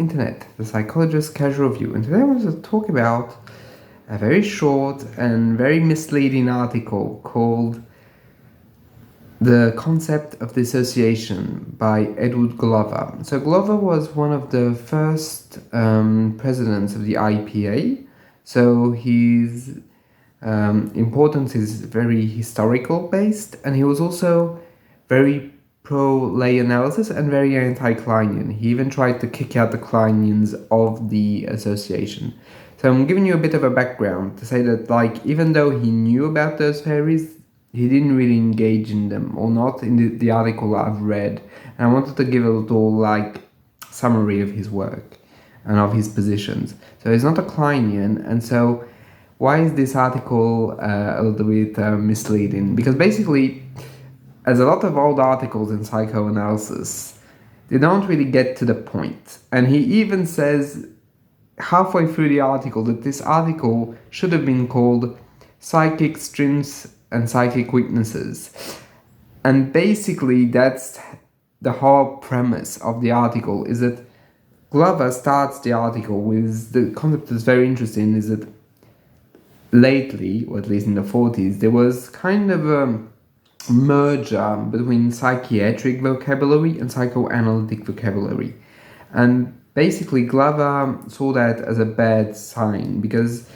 internet, the Psychologist Casual Review, and today I want to talk about a very short and very misleading article called The Concept of Dissociation by Edward Glover. So Glover was one of the first presidents of the IPA, so his importance is very historical based, and he was also very pro-lay analysis and very anti-Kleinian. He even tried to kick out the Kleinians of the association. So I'm giving you a bit of a background to say that, like, even though he knew about those theories, he didn't really engage in them, or not in the article I've read. And I wanted to give a little, like, summary of his work and of his positions. So he's not a Kleinian, and so why is this article a little bit misleading? Because basically, as a lot of old articles in psychoanalysis, they don't really get to the point. And he even says halfway through the article that this article should have been called Psychic Strengths and Psychic Weaknesses. And basically that's the whole premise of the article, is that Glover starts the article with the concept that's very interesting, is that lately, or at least in the 40s, there was kind of a merger between psychiatric vocabulary and psychoanalytic vocabulary. And basically Glover saw that as a bad sign, because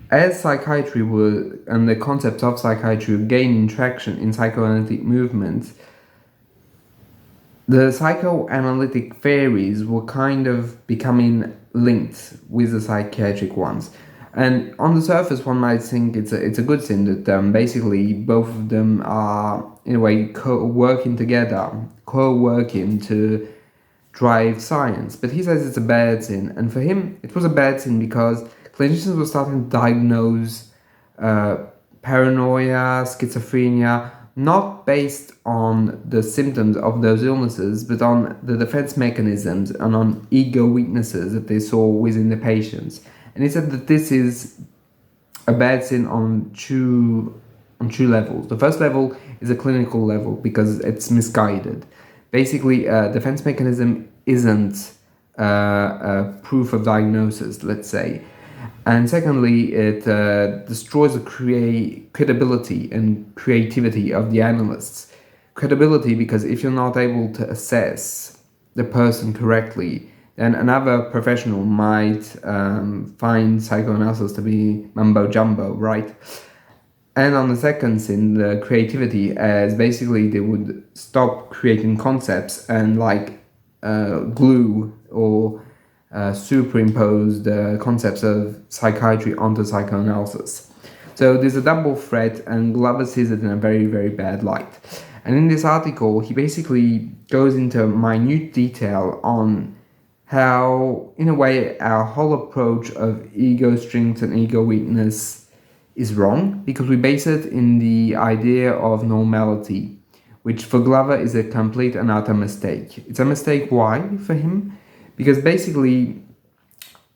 as psychiatry were, and the concepts of psychiatry were gaining traction in psychoanalytic movements, the psychoanalytic theories were kind of becoming linked with the psychiatric ones. And on the surface, one might think it's a good thing that basically both of them are, in a way, working together, co-working to drive science. But he says it's a bad thing. And for him, it was a bad thing because clinicians were starting to diagnose paranoia, schizophrenia, not based on the symptoms of those illnesses, but on the defense mechanisms and on ego weaknesses that they saw within the patients. And he said that this is a bad thing on two levels. The first level is a clinical level because it's misguided. Basically, defense mechanism isn't a proof of diagnosis, let's say. And secondly, it destroys the credibility and creativity of the analysts. Credibility because if you're not able to assess the person correctly, then another professional might find psychoanalysis to be mumbo-jumbo, right? And on the second thing, the creativity, as basically they would stop creating concepts and glue or superimpose the concepts of psychiatry onto psychoanalysis. So there's a double threat, and Glover sees it in a very, very bad light. And in this article, he basically goes into minute detail on how, in a way, our whole approach of ego strength and ego weakness is wrong, because we base it in the idea of normality, which for Glover is a complete and utter mistake. It's a mistake, why, for him? Because basically,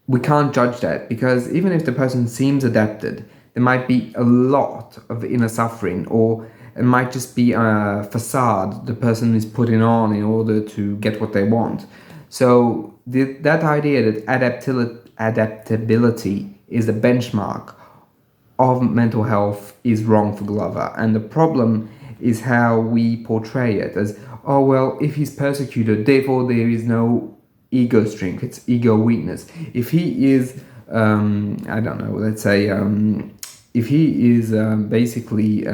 we can't judge that, because even if the person seems adapted, there might be a lot of inner suffering, or it might just be a facade the person is putting on in order to get what they want. So that idea that adaptability is the benchmark of mental health is wrong for Glover. And the problem is how we portray it as, oh, well, if he's persecuted, therefore there is no ego strength, it's ego weakness. If he is, I don't know, let's say, if he is basically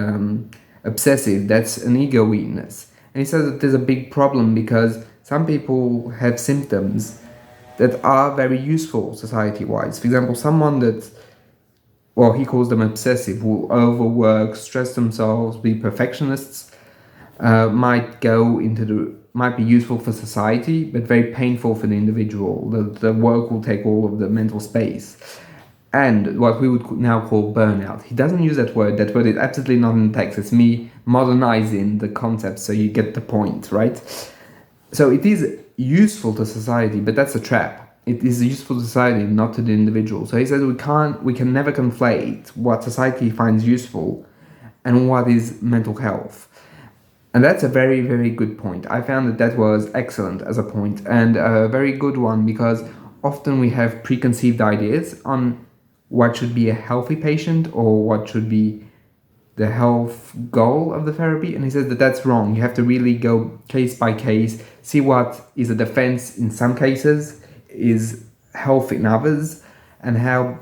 obsessive, that's an ego weakness. And he says that there's a big problem because some people have symptoms that are very useful society-wise. For example, someone that, well, he calls them obsessive, will overwork, stress themselves, be perfectionists, might be useful for society, but very painful for the individual. The work will take all of the mental space. And what we would now call burnout. He doesn't use that word. That word is absolutely not in the text. It's me modernizing the concept so you get the point, right? So it is useful to society, but that's a trap. It is useful to society, not to the individual. So he says we can never conflate what society finds useful and what is mental health. And that's a very, very good point. I found that was excellent as a point, and a very good one, because often we have preconceived ideas on what should be a healthy patient or what should be the health goal of the therapy. And he says that that's wrong. You have to really go case by case, see what is a defense in some cases, is health in others, and how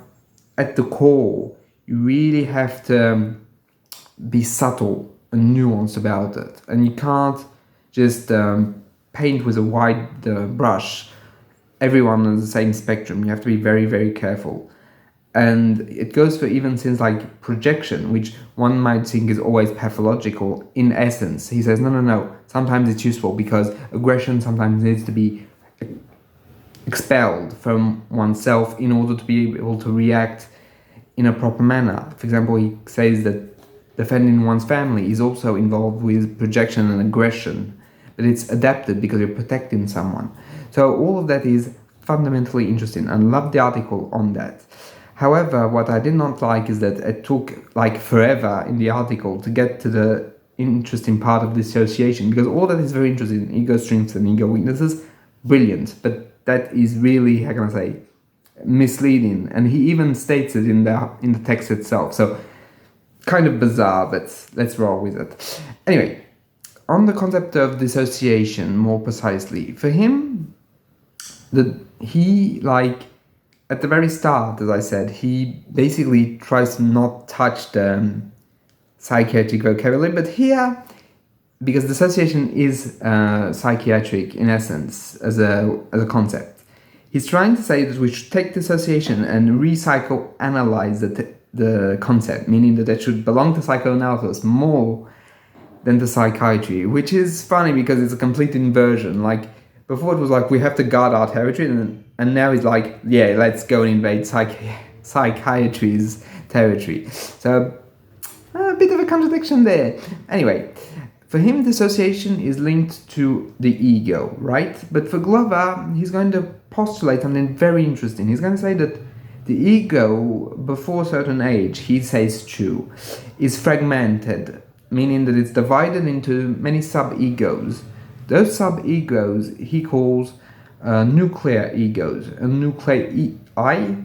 at the core you really have to be subtle and nuanced about it. And you can't just paint with a wide brush everyone on the same spectrum. You have to be very, very careful. And it goes for even things like projection, which one might think is always pathological. In essence, he says, no. Sometimes it's useful, because aggression sometimes needs to be expelled from oneself in order to be able to react in a proper manner. For example, he says that defending one's family is also involved with projection and aggression, but it's adapted because you're protecting someone. So all of that is fundamentally interesting, and love the article on that. However, what I did not like is that it took like forever in the article to get to the interesting part of dissociation, because all that is very interesting, ego strengths and ego weaknesses, brilliant, but that is really, how can I say, misleading, and he even states it in the text itself. So kind of bizarre, but let's roll with it. Anyway, on the concept of dissociation, more precisely, for him, he at the very start, as I said, he basically tries to not touch the psychiatric vocabulary, but here, because dissociation is psychiatric in essence as a concept, he's trying to say that we should take dissociation and re-psychoanalyze the concept, meaning that it should belong to psychoanalysis more than to psychiatry, which is funny because it's a complete inversion. Like, before it was like, we have to guard our territory, and now it's like, yeah, let's go and invade psychiatry's territory. So, a bit of a contradiction there. Anyway, for him, dissociation is linked to the ego, right? But for Glover, he's going to postulate something very interesting. He's going to say that the ego, before a certain age, he says true, is fragmented, meaning that it's divided into many sub-egos. Those sub-egos he calls nuclear egos, and nuclei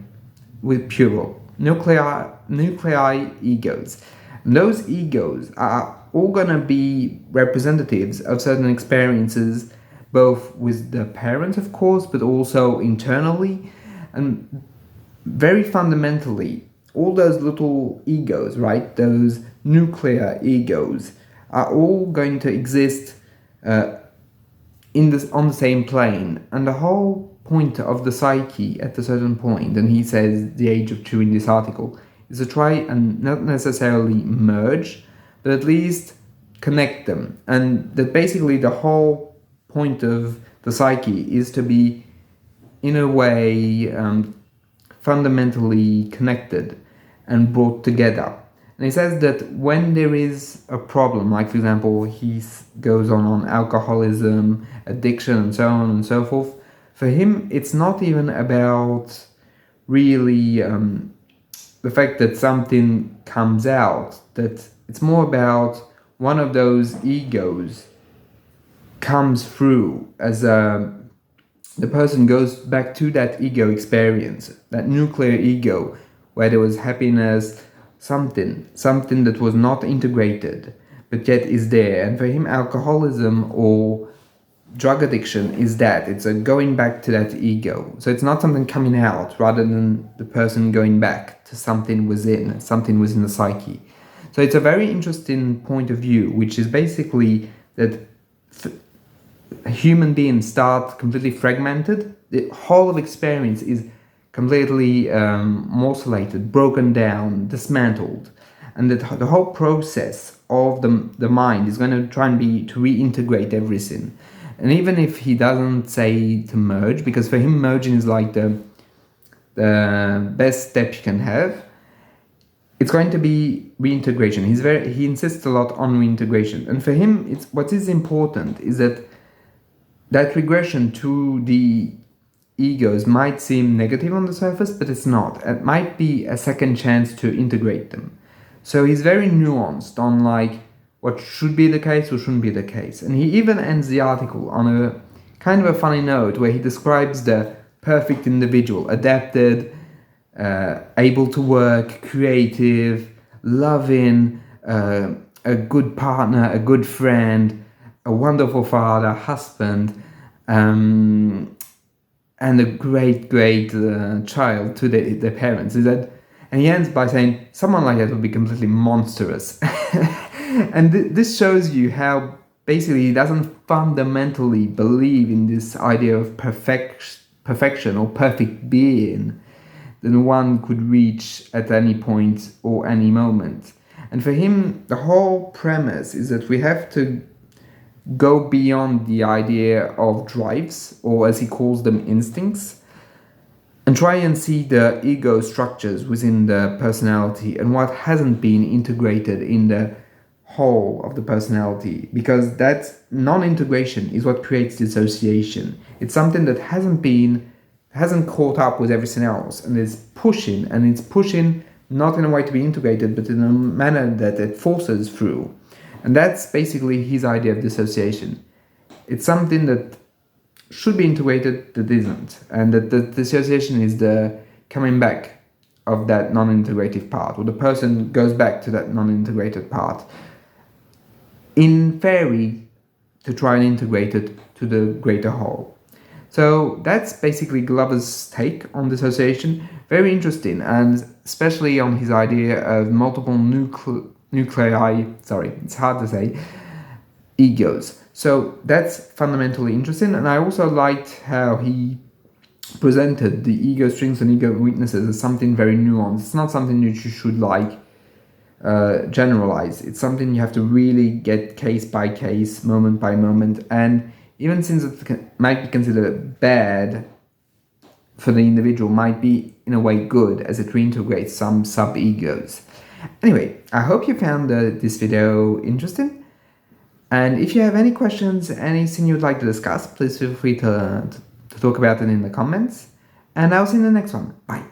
with plural, nuclei egos. And those egos are all going to be representatives of certain experiences, both with the parents, of course, but also internally. And very fundamentally, all those little egos, right, those nuclear egos, are all going to exist on the same plane. And the whole point of the psyche at a certain point, and he says the age of two in this article, is to try and not necessarily merge, but at least connect them. And that basically the whole point of the psyche is to be, in a way, fundamentally connected and brought together. And he says that when there is a problem, like for example, he goes on alcoholism, addiction, and so on and so forth, for him, it's not even about really the fact that something comes out, that it's more about one of those egos comes through as the person goes back to that ego experience, that nuclear ego, where there was happiness, something that was not integrated, but yet is there. And for him, alcoholism or drug addiction is that. It's a going back to that ego. So it's not something coming out, rather than the person going back to something within the psyche. So it's a very interesting point of view, which is basically that human beings start completely fragmented. The whole of experience is completely morcellated, broken down, dismantled, and that the whole process of the mind is going to try and be to reintegrate everything. And even if he doesn't say to merge, because for him merging is like the best step you can have, it's going to be reintegration. He insists a lot on reintegration, and for him, what is important is that regression to the egos might seem negative on the surface, but it's not. It might be a second chance to integrate them. So he's very nuanced on what should be the case or shouldn't be the case. And he even ends the article on a kind of a funny note where he describes the perfect individual, adapted, able to work, creative, loving, a good partner, a good friend, a wonderful father, husband, and a great child to their parents. And he ends by saying someone like that would be completely monstrous. And this shows you how basically he doesn't fundamentally believe in this idea of perfection or perfect being that one could reach at any point or any moment. And for him, the whole premise is that we have to go beyond the idea of drives, or as he calls them, instincts, and try and see the ego structures within the personality and what hasn't been integrated in the whole of the personality, because that non-integration is what creates dissociation. It's something that hasn't caught up with everything else, and it's pushing not in a way to be integrated, but in a manner that it forces through. And that's basically his idea of dissociation. It's something that should be integrated that isn't, and that the dissociation is the coming back of that non-integrative part, or the person goes back to that non-integrated part in theory to try and integrate it to the greater whole. So that's basically Glover's take on dissociation. Very interesting, and especially on his idea of multiple nuclei, it's hard to say, egos. So that's fundamentally interesting, and I also liked how he presented the ego strengths and ego weaknesses as something very nuanced. It's not something that you should generalize. It's something you have to really get case by case, moment by moment, and even since it might be considered bad for the individual, might be in a way good as it reintegrates some sub-egos. Anyway, I hope you found this video interesting, and if you have any questions, anything you'd like to discuss, please feel free to talk about it in the comments, and I'll see you in the next one. Bye.